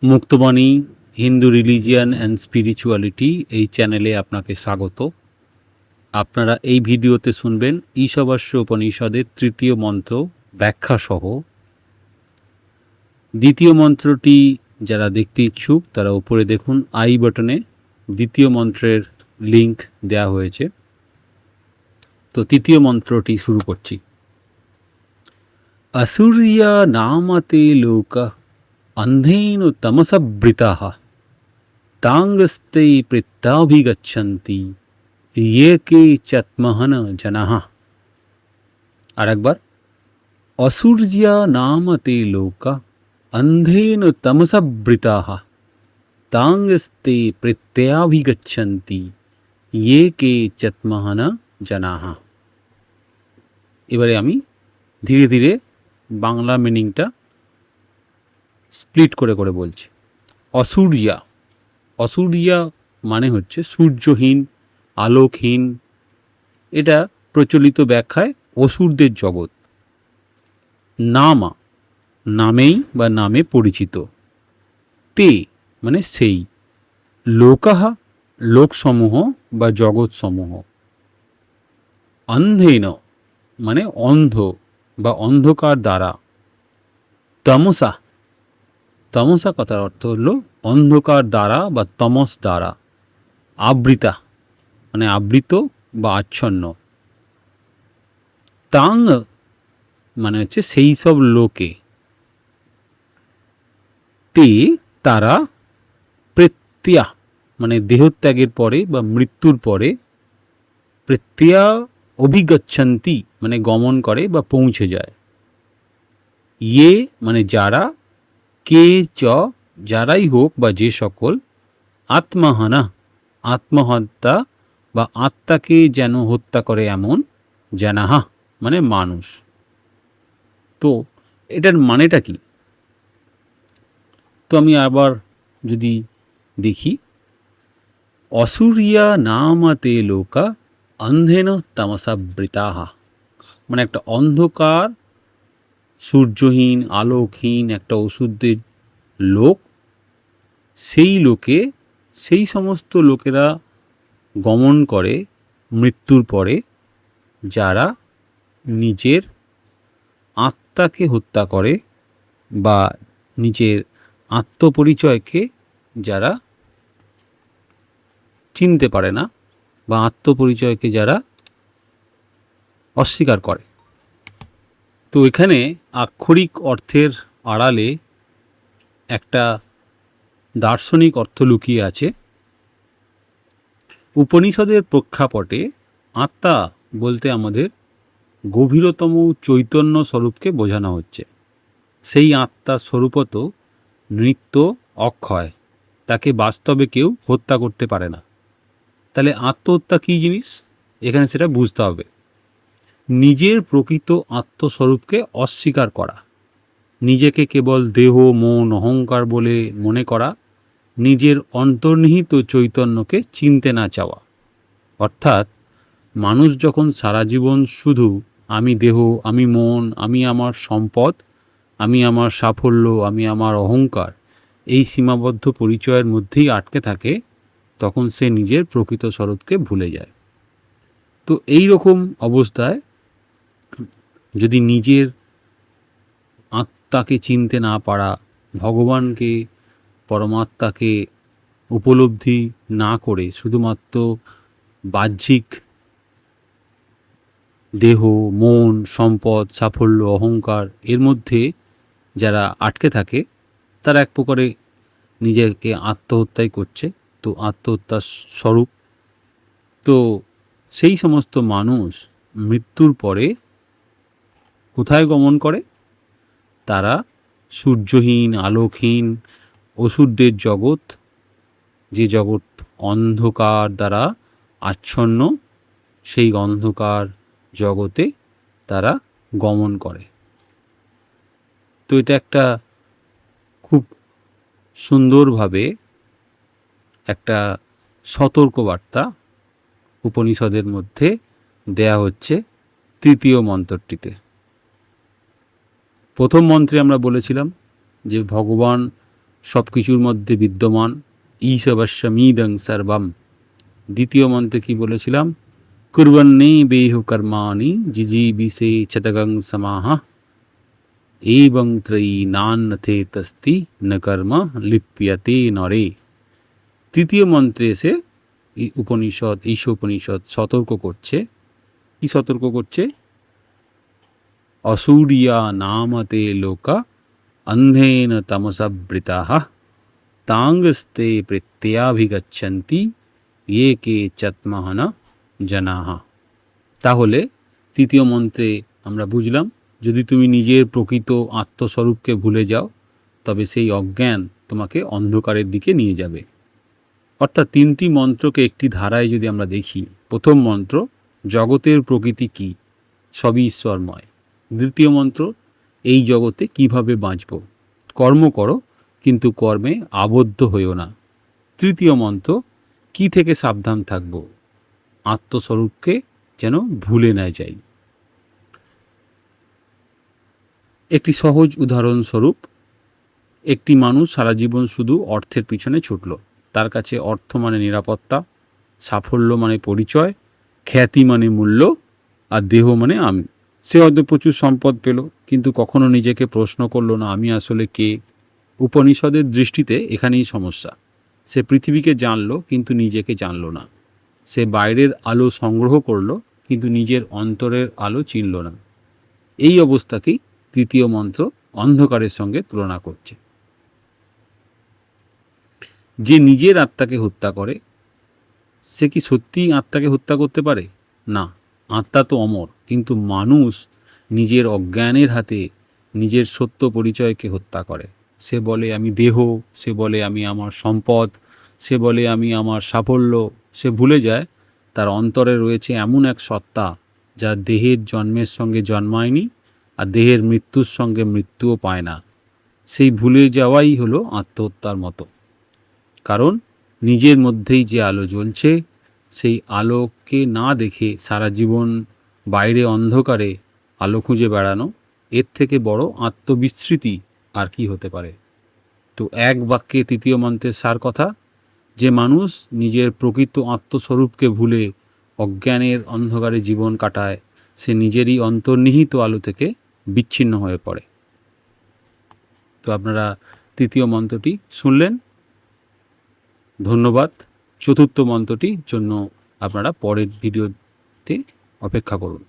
মুক্তবাণী Hindu religion and spirituality এই চ্যানেলে আপনাকে স্বাগত। আপনারা এই ভিডিওতে শুনবেন ঈশাবাস্য উপনিষদের তৃতীয় মন্ত্র ব্যাখ্যা সহ। দ্বিতীয় মন্ত্রটি যারা দেখতে ইচ্ছুক তারা উপরে দেখুন আই বাটনে দ্বিতীয় মন্ত্রের লিংক দেয়া হয়েছে। তো তৃতীয় মন্ত্রটি শুরু করছি। আসুরিয়া নামতে লোকা अंधेन तमसबृताः तांगस्ते प्रत्याभिगच्छन्ति ये के चत्महन जनाः। आरेकबार असुर्या नामते लोका अंधेन तमसबृताः तांगस्ते प्रत्याभिगच्छन्ति ये के चत्महन जनाः। এবারে আমি ধীরে ধীরে বাংলা মিনিংটা স্প্লিট করে করে বলছি। অসূর্যা, অসূর্যা মানে হচ্ছে সূর্যহীন, আলোকহীন। এটা প্রচলিত ব্যাখ্যায় অসুরদের জগৎ। নামা, নামেই বা নামে পরিচিত। তে মানে সেই। লোকাহা, লোকসমূহ বা জগৎসমূহ। অন্ধেন মানে অন্ধ বা অন্ধকার দ্বারা। তমসা, তমসা কথার অর্থ হলো অন্ধকার দ্বারা বা তমস দ্বারা। আবৃতা মানে আবৃত বা আচ্ছন্ন। তাং মানে হচ্ছে সেই সব লোকে। তে তারা, প্রত্যয়া মানে দেহত্যাগের পরে বা মৃত্যুর পরে, প্রত্যয়া অভিগচ্ছন্তি মানে গমন করে বা পৌঁছে যায়। ইয়ে মানে যারা, কে চ যারাই হোক বা যে সকল, আত্মহানা আত্মহত্যা বা আত্মাকে যেন হত্যা করে এমন, জানাহা মানে মানুষ। তো এটার মানেটা কি? তো আমি আবার যদি দেখি, অসুরিয়া নামাতে লোকা অন্ধেন তামসাবৃতাহা মানে একটা অন্ধকার, সূর্যহীন, আলোকহীন একটা অসুরদের লোক। সেই লোকে, সেই সমস্ত লোকেরা গমন করে মৃত্যুর পরে, যারা নিজের আত্মাকে হত্যা করে বা নিজের আত্মপরিচয়কে যারা চিনতে পারে না বা আত্মপরিচয়কে যারা অস্বীকার করে। তো এখানে আক্ষরিক অর্থের আড়ালে একটা দার্শনিক অর্থ লুকিয়ে আছে। উপনিষদের প্রেক্ষাপটে আত্মা বলতে আমাদের গভীরতম চৈতন্য স্বরূপকে বোঝানো হচ্ছে। সেই আত্মার স্বরূপত নিত্য, অক্ষয়, তাকে বাস্তবে কেউ হত্যা করতে পারে না। তাহলে আত্মহত্যা কী জিনিস এখানে সেটা বুঝতে হবে। নিজের প্রকৃত আত্মস্বরূপকে অস্বীকার করা, নিজেকে কেবল দেহ, মন, অহংকার বলে মনে করা, নিজের অন্তর্নিহিত চৈতন্যকে চিনতে না চাওয়া। অর্থাৎ মানুষ যখন সারা জীবন শুধু আমি দেহ, আমি মন, আমি আমার সম্পদ, আমি আমার সাফল্য, আমি আমার অহংকার, এই সীমাবদ্ধ পরিচয়ের মধ্যেই আটকে থাকে, তখন সে নিজের প্রকৃত স্বরূপকে ভুলে যায়। তো এই রকম অবস্থায় যদি নিজের আত্মাকে চিনতে না পারা, ভগবানকে, পরমাত্মাকে উপলব্ধি না করে শুধুমাত্র বাহ্যিক দেহ, মন, সম্পদ, সাফল্য, অহংকার এর মধ্যে যারা আটকে থাকে, তারা এক প্রকারে নিজেকে আত্মহত্যাই করছে। তো আত্মহত্যার স্বরূপ। তো সেই সমস্ত মানুষ মৃত্যুর পরে কোথায় গমন করে? তারা সূর্যহীন, আলোকহীন অসুরদের জগৎ, যে জগৎ অন্ধকার দ্বারা আচ্ছন্ন, সেই অন্ধকার জগতে তারা গমন করে। তো এটা একটা খুব সুন্দরভাবে একটা সতর্কবার্তা উপনিষদের মধ্যে দেয়া হচ্ছে তৃতীয় মন্ত্রটিতে। প্রথম মন্ত্রে আমরা বলেছিলাম যে ভগবান সব কিছুর মধ্যে বিদ্যমান, ঈশবশ্যমিদং সর্বম। দ্বিতীয় মন্ত্রে কি বলেছিলাম? কুর্বন্নে বেহু কর্মাণি জিজীবিষে চতগং সমাহ এবং ত্রয়ী নান্যথে তস্তি ন কর্ম লিপ্যতে নরে। তৃতীয় মন্ত্রে এসে ঈশ উপনিষদ সতর্ক করছে। কি সতর্ক করছে? অসূর্যা নামতে লোকা অন্ধেন তমসবৃতাঃ তাঙ্গস্তে প্রত্যয়াভিগচ্ছন্তি ये কে চত্মহন জনাঃ। তাহলে তৃতীয় মন্ত্রে আমরা বুঝলাম, যদি তুমি নিজের প্রকৃত আত্মস্বরূপকে ভুলে যাও তবে সেই অজ্ঞান তোমাকে অন্ধকারের দিকে নিয়ে যাবে। অর্থাৎ তিনটি মন্ত্রকে একটি ধারায় যদি আমরা দেখি, প্রথম মন্ত্র জগতের প্রকৃতি কি, সবই ঈশ্বরময়। দ্বিতীয় মন্ত্র এই জগতে কিভাবে বাঁচব, কর্ম করো কিন্তু কর্মে আবদ্ধ হইও না। তৃতীয় মন্ত্র কি থেকে সাবধান থাকব, আত্মস্বরূপকে যেন ভুলে না যাই। একটি সহজ উদাহরণস্বরূপ, একটি মানুষ সারা জীবন শুধু অর্থের পিছনে ছুটল। তার কাছে অর্থ মানে নিরাপত্তা, সাফল্য মানে পরিচয়, খ্যাতি মানে মূল্য, আর দেহ মানে আমি। সে হয়তো প্রচুর সম্পদ পেল, কিন্তু কখনো নিজেকে প্রশ্ন করলো না আমি আসলে কে। উপনিষদের দৃষ্টিতে এখানেই সমস্যা। সে পৃথিবীকে জানলো কিন্তু নিজেকে জানলো না। সে বাইরের আলো সংগ্রহ করলো কিন্তু নিজের অন্তরের আলো চিনল না। এই অবস্থাকেই তৃতীয় মন্ত্র অন্ধকারের সঙ্গে তুলনা করছে। যে নিজের আত্মাকে হত্যা করে সে কি সত্যিই আত্মাকে হত্যা করতে পারে? না, আত্মা তো অমর, কিন্তু মানুষ নিজের অজ্ঞানের হাতে নিজের সত্য পরিচয়কে হত্যা করে। সে বলে আমি দেহ, সে বলে আমি আমার সম্পদ, সে বলে আমি আমার সাফল্য। সে ভুলে যায় তার অন্তরে রয়েছে এমন এক সত্তা যা দেহের জন্মের সঙ্গে জন্মায়নি আর দেহের মৃত্যুর সঙ্গে মৃত্যুও পায় না। সেই ভুলে যাওয়াই হলো আত্মহত্যার মতো। কারণ নিজের মধ্যেই যে আলো জ্বলছে, সেই আলোকে না দেখে সারা জীবন বাইরে অন্ধকারে আলো খুঁজে বেড়ানো, এর থেকে বড় আত্মবিস্মৃতি আর কি হতে পারে। তো এক বাক্যে তৃতীয় মন্ত্রের সার কথা, যে মানুষ নিজের প্রকৃত আত্মস্বরূপকে ভুলে অজ্ঞানের অন্ধকারে জীবন কাটায়, সে নিজেরই অন্তর্নিহিত আলো থেকে বিচ্ছিন্ন হয়ে পড়ে। তো আপনারা তৃতীয় মন্ত্রটি শুনলেন, ধন্যবাদ। চতুর্থ মন্ত্রটির জন্য আপনারা পরের ভিডিওতে অপেক্ষা করুন।